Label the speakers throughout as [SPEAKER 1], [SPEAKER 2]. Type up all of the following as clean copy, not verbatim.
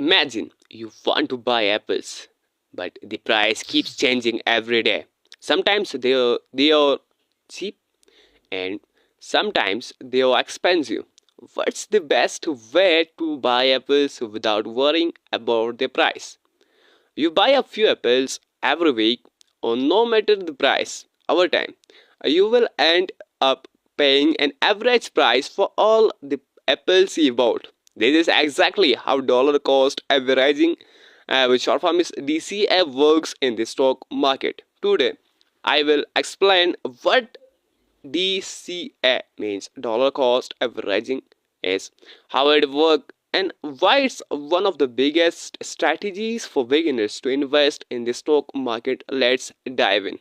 [SPEAKER 1] Imagine you want to buy apples, but the price keeps changing every day. Sometimes they are cheap and sometimes they are expensive. What's the best way to buy apples without worrying about the price? You buy a few apples every week, or no matter the price, over time, you will end up paying an average price for all the apples you bought. This is exactly how dollar cost averaging, which short form is DCA, works in the stock market. Today, I will explain what DCA means, dollar cost averaging is, how it works, and why it's one of the biggest strategies for beginners to invest in the stock market. Let's dive in.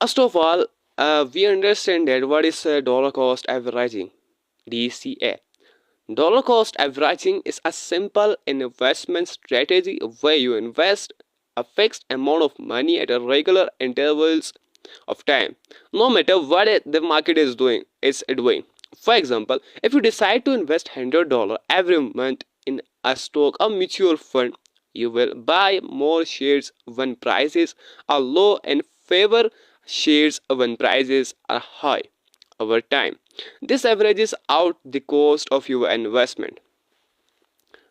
[SPEAKER 1] First of all, we understand that what is dollar cost averaging, DCA. Dollar cost averaging is a simple investment strategy where you invest a fixed amount of money at a regular intervals of time, no matter what the market is doing. For example, if you decide to invest $100 every month in a stock or mutual fund, you will buy more shares when prices are low and favor shares when prices are high. Over time, this averages out the cost of your investment.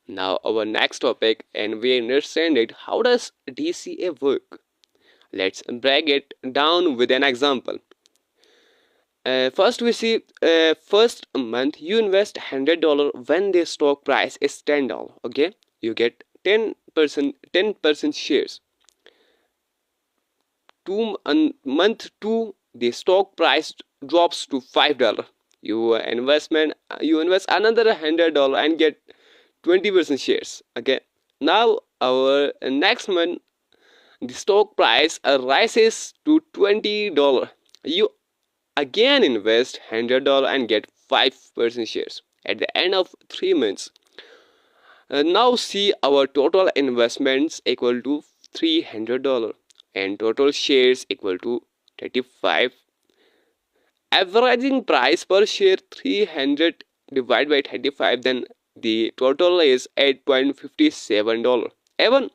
[SPEAKER 1] Now, our next topic, and we understand it, how does DCA work? Let's break it down with an example. First, we see first month you invest $100 when the stock price is $10. Okay, you get 10% shares. Month two, the stock price drops to $5. You invest another $100 and get 20% shares. Okay, now our next month the stock price rises to $20. You again invest $100 and get 5% shares. At the end of 3 months, now see our total investments equal to $300 and total shares equal to 35. Averaging price per share 300 divided by 35, then the total is $8.57. Even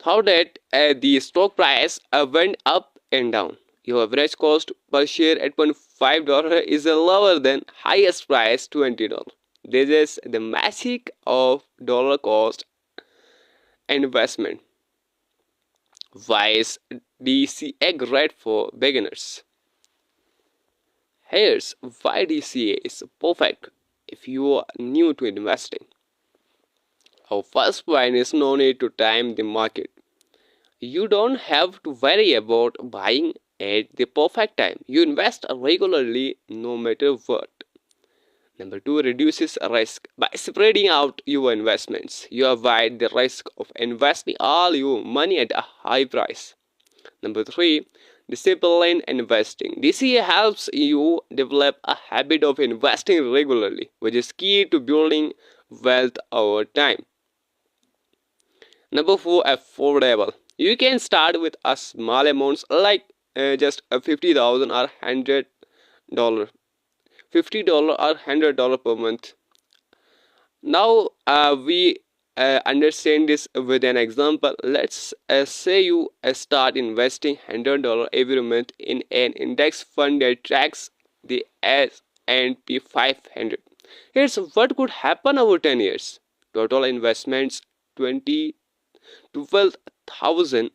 [SPEAKER 1] though that the stock price went up and down, your average cost per share $8.5 is lower than highest price $20. This is the magic of dollar cost investment. Why is DCA great for beginners? Here's why DCA is perfect if you are new to investing. Our first point is no need to time the market. You don't have to worry about buying at the perfect time. You invest regularly no matter what. Number two, reduces risk. By spreading out your investments, you avoid the risk of investing all your money at a high price. Number three, disciplined investing. DCA helps you develop a habit of investing regularly, which is key to building wealth over time. Number four, affordable. You can start with a small amounts like just a 50,000 or $100, $50 or $100 per month. Now we understand this with an example. Let's say you start investing $100 every month in an index fund that tracks the S&P 500. Here's what could happen over 10 years. Total investments 12,000.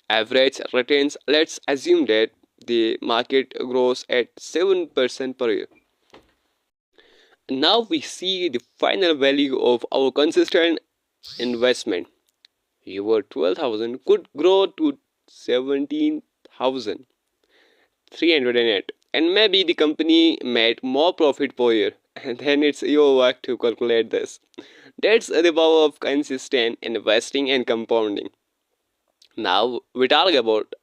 [SPEAKER 1] Average returns, let's assume that the market grows at 7% per year. Now we see the final value of our consistent investment. Your 12,000 could grow to 17,308, and maybe the company made more profit per year. And then it's your work to calculate this. That's the power of consistent investing and compounding. Now we talk about